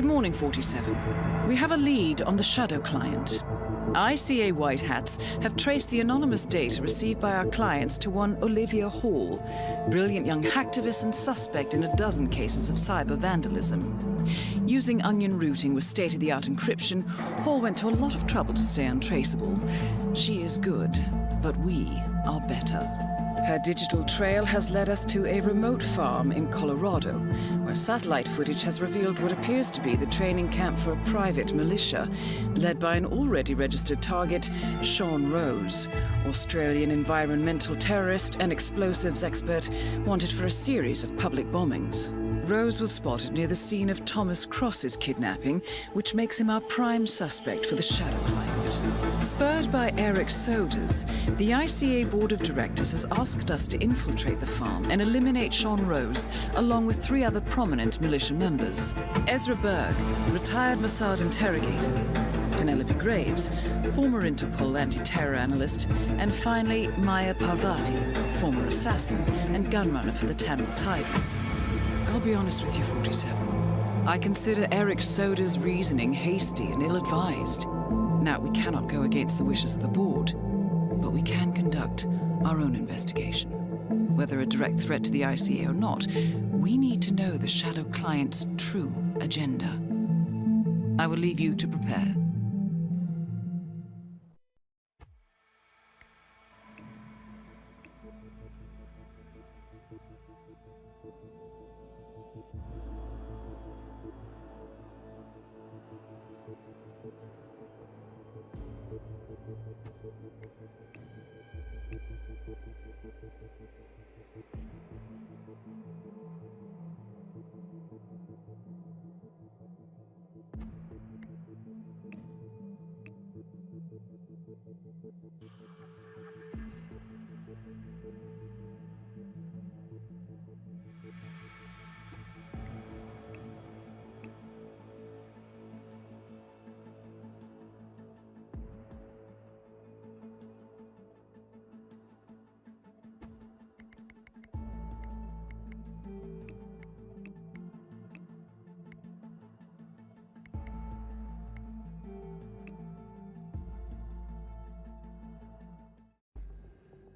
Good morning, 47. We have a lead on the Shadow client. ICA White Hats have traced the anonymous data received by our clients to one Olivia Hall, brilliant young hacktivist and suspect in a dozen cases of cyber vandalism. Using onion routing with state-of-the-art encryption, Hall went to a lot of trouble to stay untraceable. She is good, but we are better. Her digital trail has led us to a remote farm in Colorado, where satellite footage has revealed what appears to be the training camp for a private militia, led by an already registered target, Sean Rose, Australian environmental terrorist and explosives expert wanted for a series of public bombings. Rose was spotted near the scene of Thomas Cross's kidnapping, which makes him our prime suspect for the Shadow client. Spurred by Eric Sodas, the ICA Board of Directors has asked us to infiltrate the farm and eliminate Sean Rose, along with 3 other prominent militia members. Ezra Berg, retired Mossad interrogator, Penelope Graves, former Interpol anti-terror analyst, and finally Maya Parvati, former assassin and gunrunner for the Tamil Tigers. I'll be honest with you, 47. I consider Eric Soda's reasoning hasty and ill-advised. Now, we cannot go against the wishes of the board, but we can conduct our own investigation. Whether a direct threat to the ICA or not, we need to know the Shadow client's true agenda. I will leave you to prepare.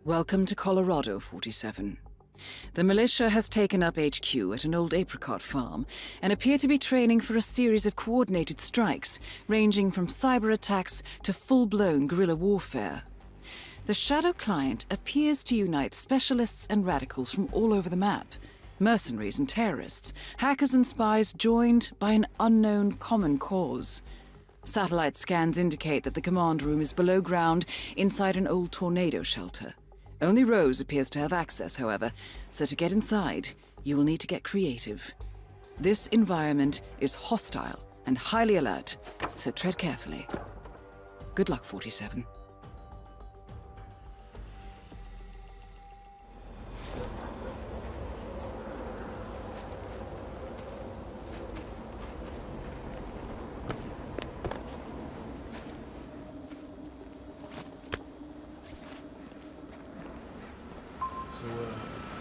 Welcome to Colorado, 47. The militia has taken up HQ at an old apricot farm and appear to be training for a series of coordinated strikes, ranging from cyber attacks to full-blown guerrilla warfare. The Shadow client appears to unite specialists and radicals from all over the map, mercenaries and terrorists, hackers and spies joined by an unknown common cause. Satellite scans indicate that the command room is below ground inside an old tornado shelter. Only Rose appears to have access, however, so to get inside, you will need to get creative. This environment is hostile and highly alert, so tread carefully. Good luck, 47.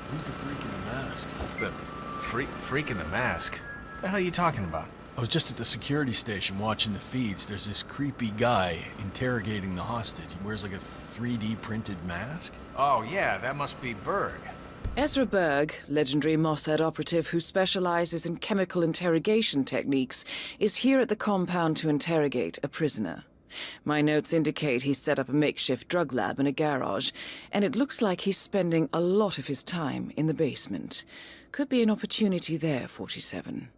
Who's the freak in the mask? The freak in the mask? What the hell are you talking about? I was just at the security station watching the feeds. There's this creepy guy interrogating the hostage. He wears like a 3D printed mask. Oh yeah, that must be Berg. Ezra Berg, legendary Mossad operative who specializes in chemical interrogation techniques, is here at the compound to interrogate a prisoner. My notes indicate he's set up a makeshift drug lab in a garage, and it looks like he's spending a lot of his time in the basement. Could be an opportunity there, 47.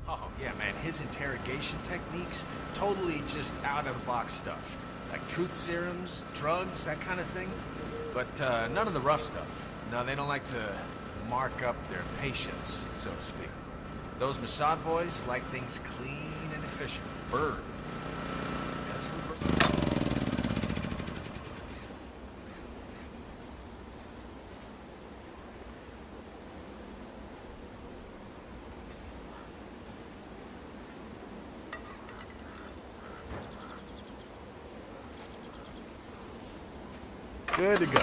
Oh yeah, man, his interrogation techniques, totally just out-of-the-box stuff. Like truth serums, drugs, that kind of thing. But none of the rough stuff. No, they don't like to mark up their patients, so to speak. Those Mossad boys like things clean and efficient. Berg. Good to go.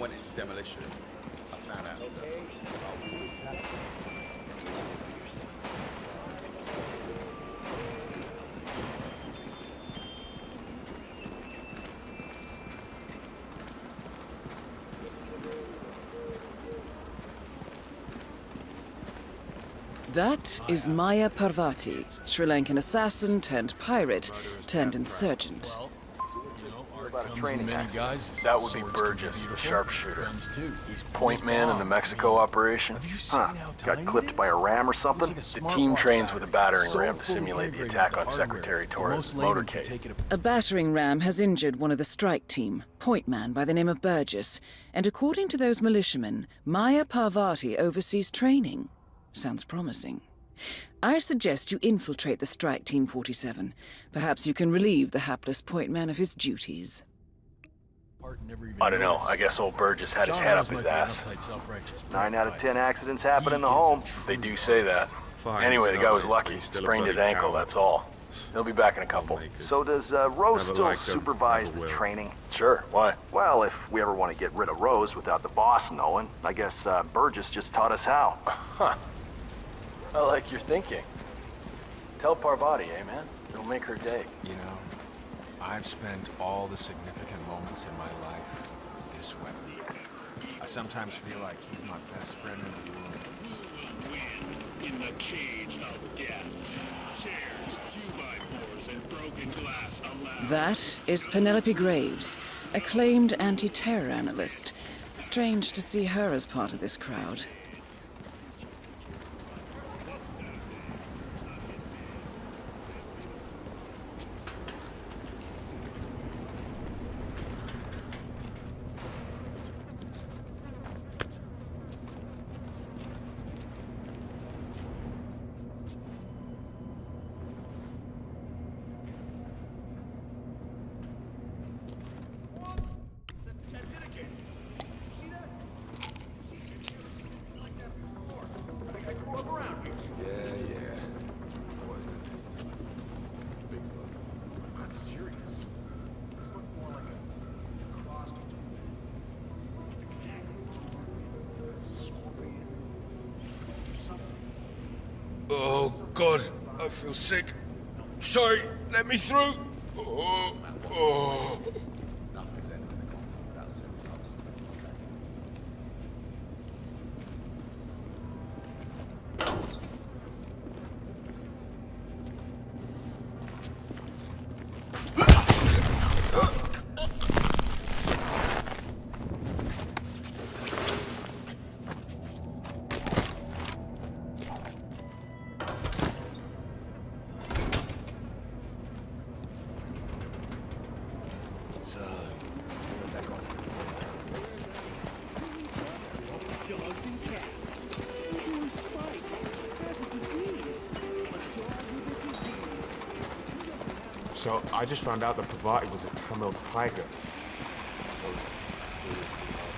went into demolition. I found out. That is Maya Parvati, Sri Lankan assassin turned pirate turned insurgent. That would be Burgess, the sharpshooter. He's point man in the Mexico operation. Got clipped by a ram or something? The team trains with a battering ram to simulate the attack on Secretary Torres' motorcade. A battering ram has injured one of the strike team, point man by the name of Burgess, and according to those militiamen, Maya Parvati oversees training. Sounds promising. I suggest you infiltrate the strike team 47. Perhaps you can relieve the hapless point man of his duties. I don't know. I guess old Burgess had his head up his ass. 9 out of 10 accidents happen in the home. They do say that. Anyway, the guy was lucky. Sprained his ankle, that's all. He'll be back in a couple. So does Rose still supervise the training? Sure, why? Well, if we ever want to get rid of Rose without the boss knowing, I guess Burgess just taught us how. Huh. I like your thinking. Tell Parvati, eh, man? It'll make her day. You know, I've spent all the significant moments in my life with this weapon. I sometimes feel like he's my best friend in the world. Who will win in the cage of death? Chairs, 2x4s, and broken glass allowed. That is Penelope Graves, acclaimed anti-terror analyst. Strange to see her as part of this crowd. Oh, God, I feel sick. Sorry, let me through. Oh. So, I just found out that Parvati was a Tamil tiger.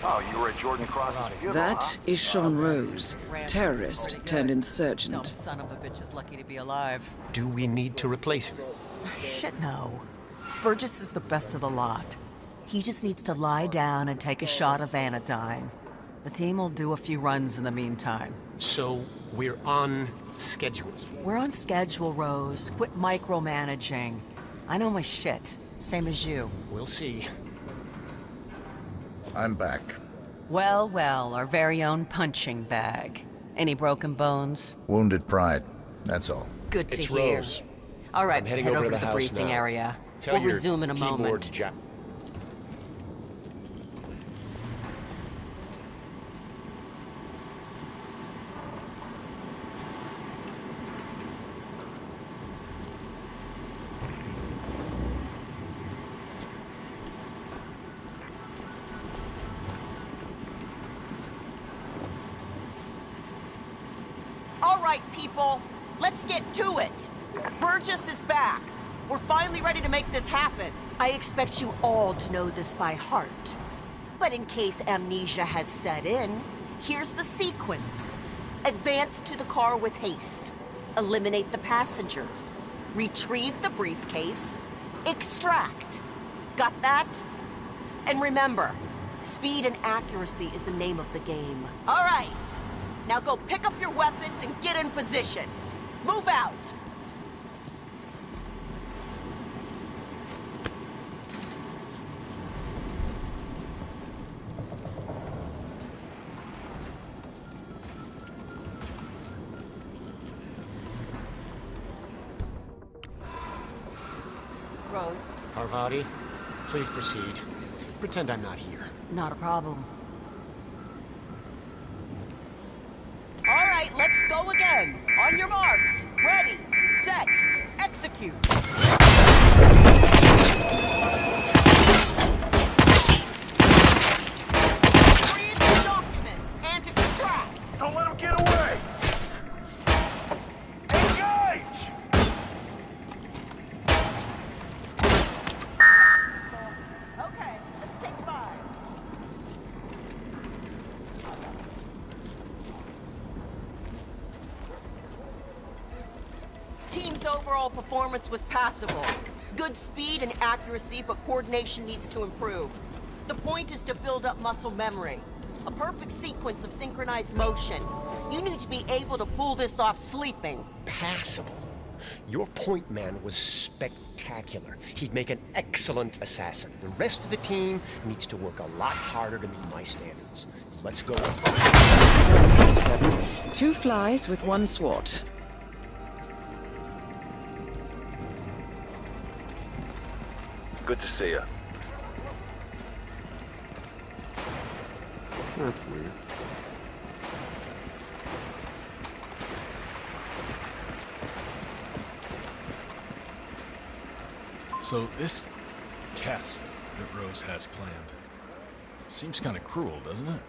Oh, you were at Jordan Cross's funeral, That is Sean Rose, terrorist turned insurgent. Dumb son of a bitch is lucky to be alive. Do we need to replace him? Shit, no. Burgess is the best of the lot. He just needs to lie down and take a shot of anodyne. The team will do a few runs in the meantime. So, we're on schedule. We're on schedule, Rose. Quit micromanaging. I know my shit. Same as you. We'll see. I'm back. Well, well, our very own punching bag. Any broken bones? Wounded pride, that's all. Good to It's hear. Rose. All right, I'm heading head over over to to the the house briefing now. area. Tell We'll your resume in a keyboard moment. Jack. All right, people, let's get to it. Burgess is back. We're finally ready to make this happen. I expect you all to know this by heart. But in case amnesia has set in, here's the sequence. Advance to the car with haste. Eliminate the passengers. Retrieve the briefcase. Extract. Got that? And remember, Speed and accuracy is the name of the game. All right. Now go pick up your weapons and get in position. Move out. Rose. Parvati, please proceed. Pretend I'm not here. Not a problem. All right, let's go again. On your marks. Ready, set, execute. Read the documents and extract. Don't let him get away! Engage! Okay, let's take 5. Team's overall performance was passable. Good speed and accuracy, but coordination needs to improve. The point is to build up muscle memory. A perfect sequence of synchronized motion. You need to be able to pull this off sleeping. Passable. Your point man was spectacular. He'd make an excellent assassin. The rest of the team needs to work a lot harder to meet my standards. Let's go. 2 flies with 1 swat. Good to see you. That's weird. So this test that Rose has planned seems kind of cruel, doesn't it?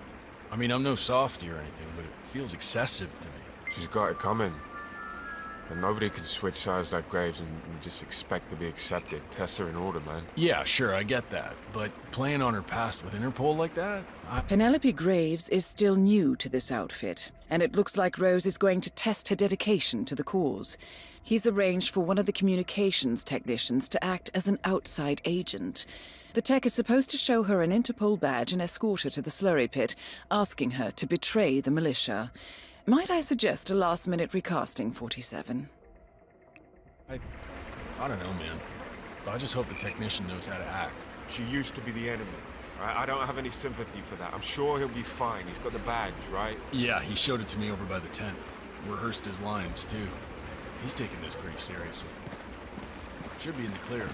I mean, I'm no softy or anything, but it feels excessive to me. She's got it coming. And nobody can switch sides like Graves and just expect to be accepted. Tests are in order, man. Yeah, sure, I get that. But playing on her past with Interpol like that? Penelope Graves is still new to this outfit, and it looks like Rose is going to test her dedication to the cause. He's arranged for one of the communications technicians to act as an outside agent. The tech is supposed to show her an Interpol badge and escort her to the slurry pit, asking her to betray the militia. Might I suggest a last-minute recasting, 47? I don't know, man. I just hope the technician knows how to act. She used to be the enemy. Right? I don't have any sympathy for that. I'm sure he'll be fine. He's got the badge, right? Yeah, he showed it to me over by the tent. Rehearsed his lines, too. He's taking this pretty seriously. Should be in the clear.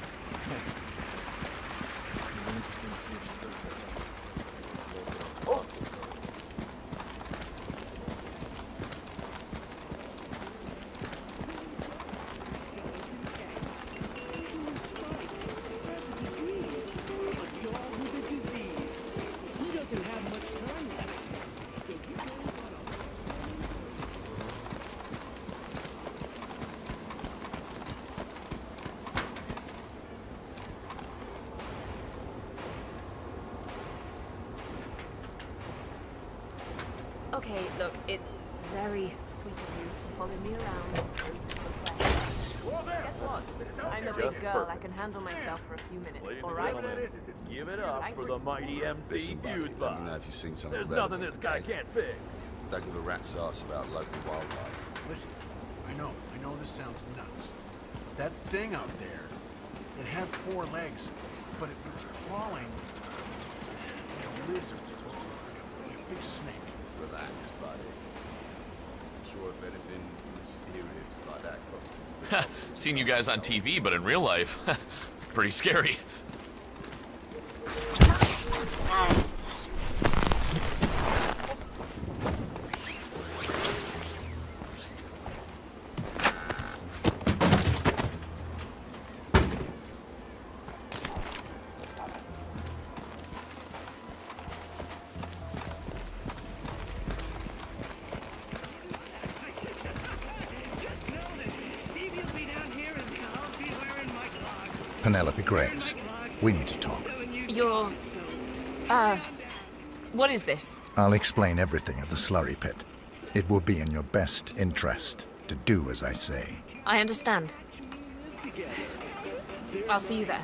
Okay, look, it's very sweet of you to follow me around. Guess what? I'm a big girl. I can handle myself for a few minutes, alright? Give it up for the mighty MC Listen, buddy, Fuse let Box. me know if you've seen something There's relevant, nothing this guy okay? can't fix. Don't give a rat's ass about local wildlife. Listen, I know this sounds nuts. That thing out there, it had 4 legs, but it was crawling like a lizard, like a big snake. Relax, buddy. I'm sure if anything mysterious like that comes. Seen you guys on TV, but in real life, pretty scary. Penelope Graves, we need to talk. You're... what is this? I'll explain everything at the slurry pit. It will be in your best interest to do as I say. I understand. I'll see you there.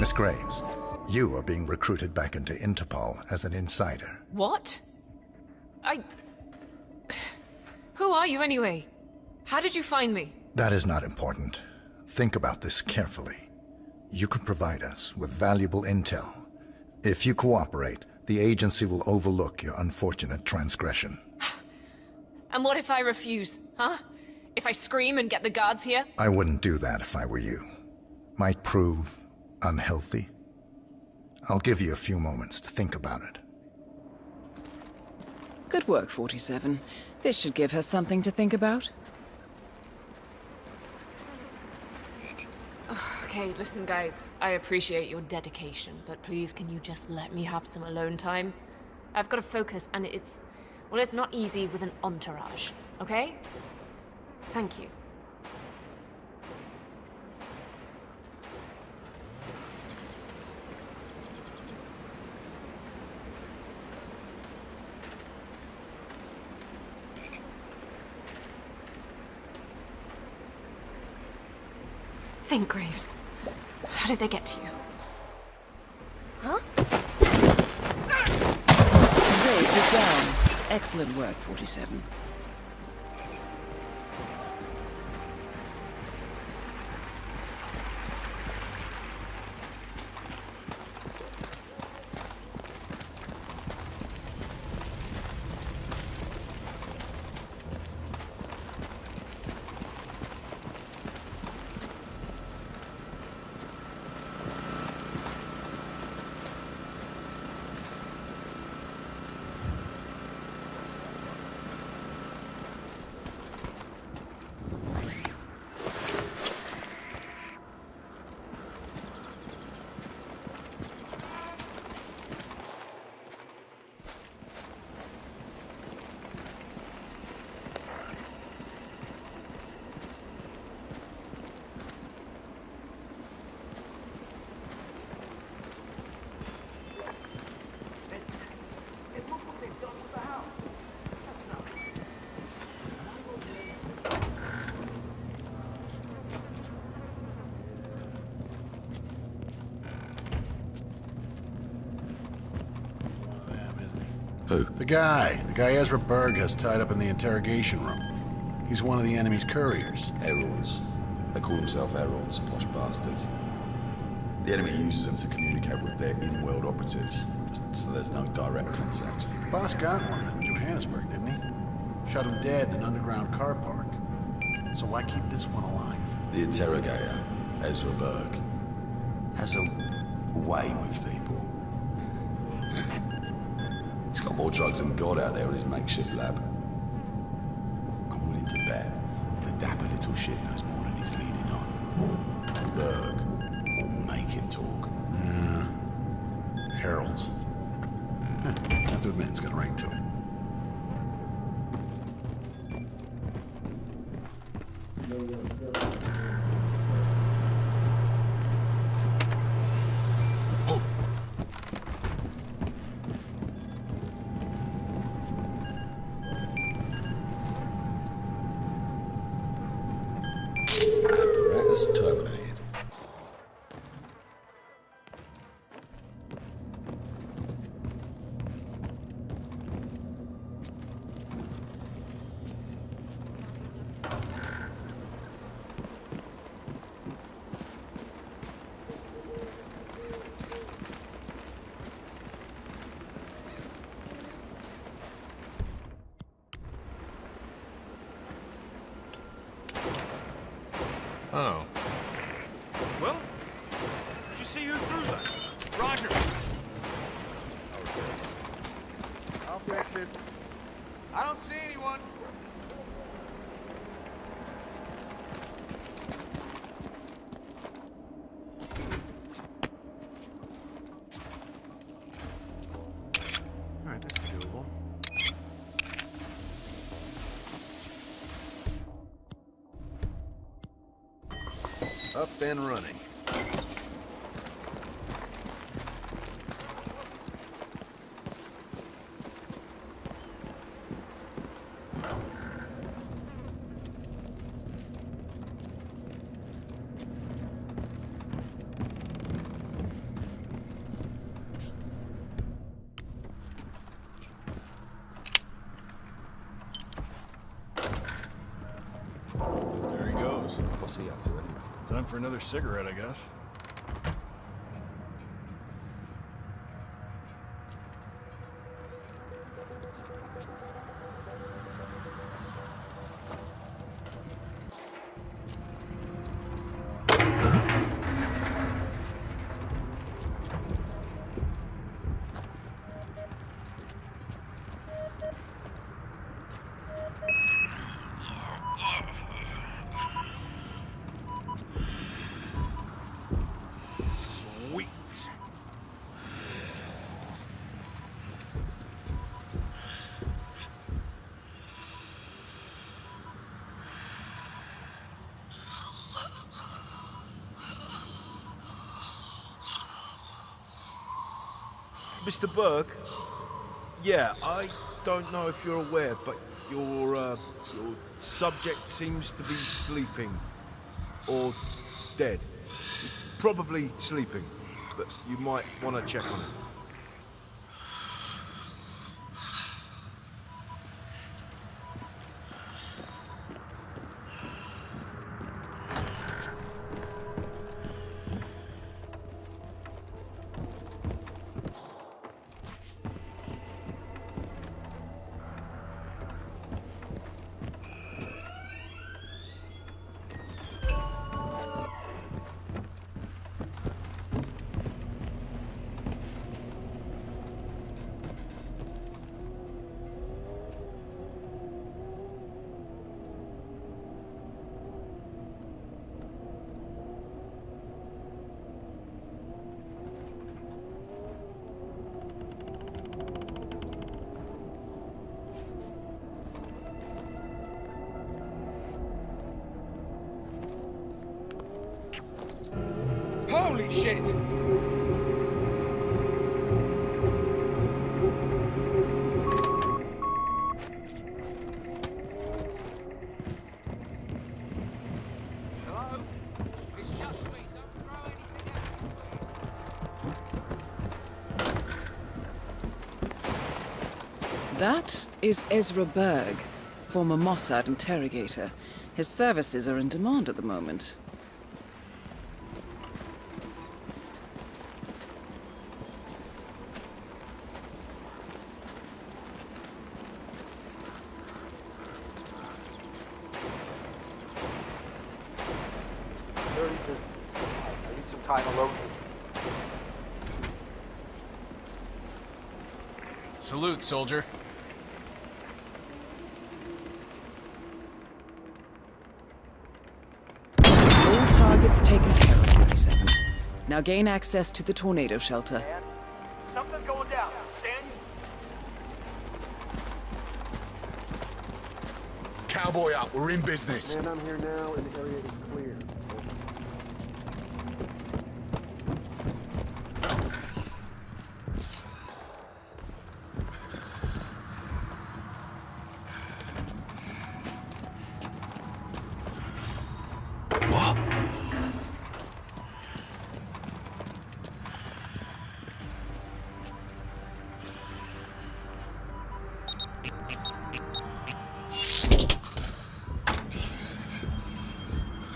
Miss Graves, you are being recruited back into Interpol as an insider. What? Who are you anyway? How did you find me? That is not important. Think about this carefully. You could provide us with valuable intel. If you cooperate, the agency will overlook your unfortunate transgression. And what if I refuse, huh? If I scream and get the guards here? I wouldn't do that if I were you. Might prove unhealthy. I'll give you a few moments to think about it. Good work, 47. This should give her something to think about. Okay, listen guys, I appreciate your dedication, but please can you just let me have some alone time? I've got to focus and it's not easy with an entourage, okay? Thank you. Think, Graves. How did they get to you? Huh? Graves is down. Excellent work, 47. Who? The guy Ezra Berg has tied up in the interrogation room. He's one of the enemy's couriers. Heralds. They call themselves heralds, posh bastards. The enemy uses them to communicate with their in-world operatives, just so there's no direct contact. The boss got one in Johannesburg, didn't he? Shot him dead in an underground car park. So why keep this one alive? The interrogator, Ezra Berg, has a way with people. He's got more drugs than God out there in his makeshift lab. I'm willing to bet the dapper little shit knows more than he's leading on. Berg will make him talk. Yeah. Heralds. I have to admit, it's got a ring to it. Apparatus terminated. Oh. Well, did you see who threw that? Roger. I'll fix it. I don't see anyone. All right, this is doable. Up and running. Time for another cigarette, I guess. Sweet. Mr. Berg? Yeah, I don't know if you're aware, but your subject seems to be sleeping. Or dead. Probably sleeping, but you might want to check on it. Holy shit! Hello? It's just me. Don't throw anything at me. That is Ezra Berg, former Mossad interrogator. His services are in demand at the moment. I need some time alone. Salute, soldier. All targets taken care of, 47. Now gain access to the tornado shelter. Something's going down. Stand. Cowboy up, we're in business. Man, I'm here now, and the area is clear.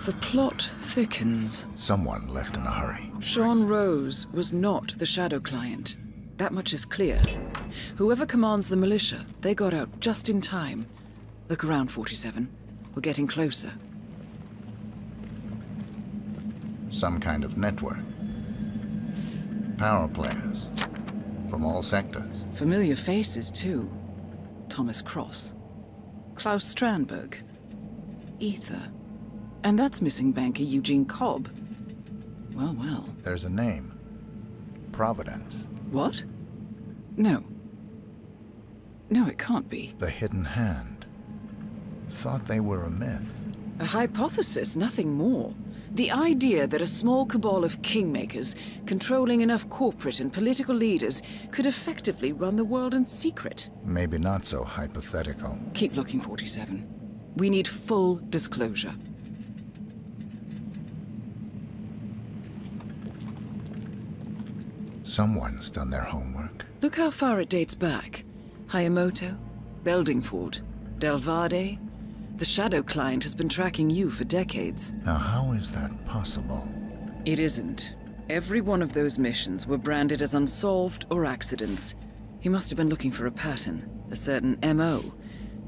The plot thickens. Someone left in a hurry. Sean Rose was not the Shadow client. That much is clear. Whoever commands the militia, they got out just in time. Look around, 47. We're getting closer. Some kind of network. Power players. From all sectors. Familiar faces, too. Thomas Cross. Klaus Strandberg. Ether. And that's missing banker Eugene Cobb. Well, well. There's a name. Providence. What? No. No, it can't be. The Hidden Hand. Thought they were a myth. A hypothesis, nothing more. The idea that a small cabal of kingmakers, controlling enough corporate and political leaders, could effectively run the world in secret. Maybe not so hypothetical. Keep looking, 47. We need full disclosure. Someone's done their homework. Look how far it dates back. Hayamoto, Beldingford, Delvade. The Shadow client has been tracking you for decades. Now, how is that possible? It isn't. Every one of those missions were branded as unsolved or accidents. He must have been looking for a pattern, a certain MO,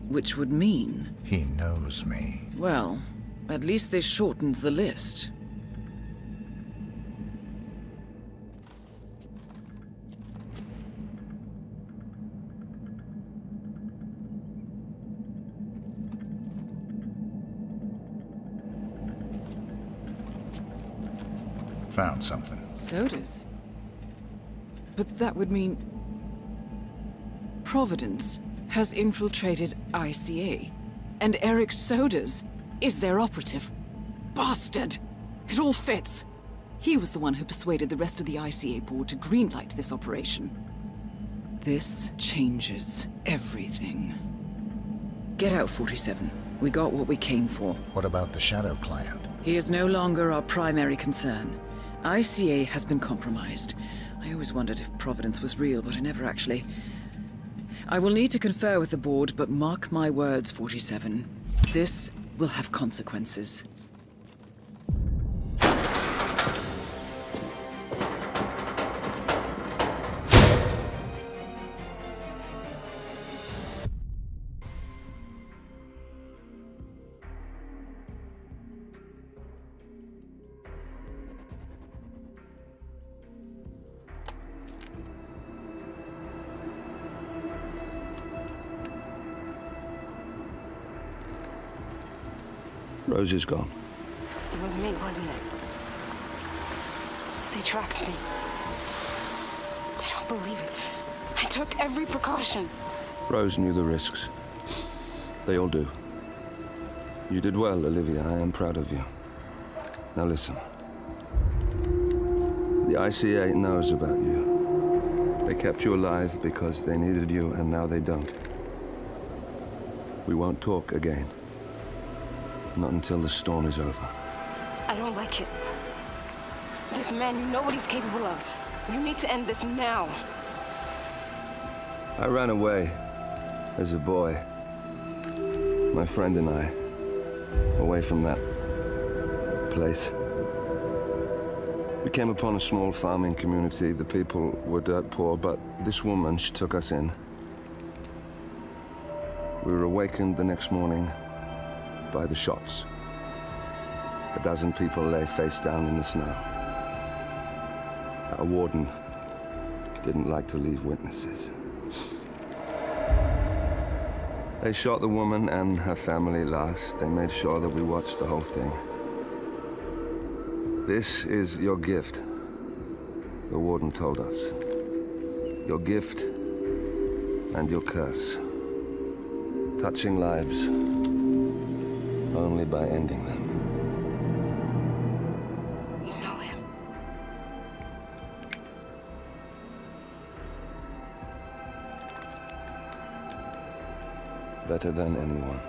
which would mean... He knows me. Well, at least this shortens the list. Found something. Sodas? But that would mean... Providence has infiltrated ICA, and Eric Sodas is their operative. Bastard! It all fits. He was the one who persuaded the rest of the ICA board to greenlight this operation. This changes everything. Get out, 47. We got what we came for. What about the Shadow client? He is no longer our primary concern. ICA has been compromised. I always wondered if Providence was real, but I never actually... I will need to confer with the board, but mark my words, 47. This will have consequences. Rose is gone. It was me, wasn't it? They tracked me. I don't believe it. I took every precaution. Rose knew the risks. They all do. You did well, Olivia. I am proud of you. Now listen. The ICA knows about you. They kept you alive because they needed you, and now they don't. We won't talk again. Not until the storm is over. I don't like it. This man, you know what he's capable of. You need to end this now. I ran away as a boy. My friend and I. Away from that place. We came upon a small farming community. The people were dirt poor, but this woman, she took us in. We were awakened the next morning by the shots. A dozen people lay face down in the snow. Our warden didn't like to leave witnesses. They shot the woman and her family last. They made sure that we watched the whole thing. This is your gift, the warden told us. Your gift and your curse. Touching lives only by ending them. You know him. Better than anyone.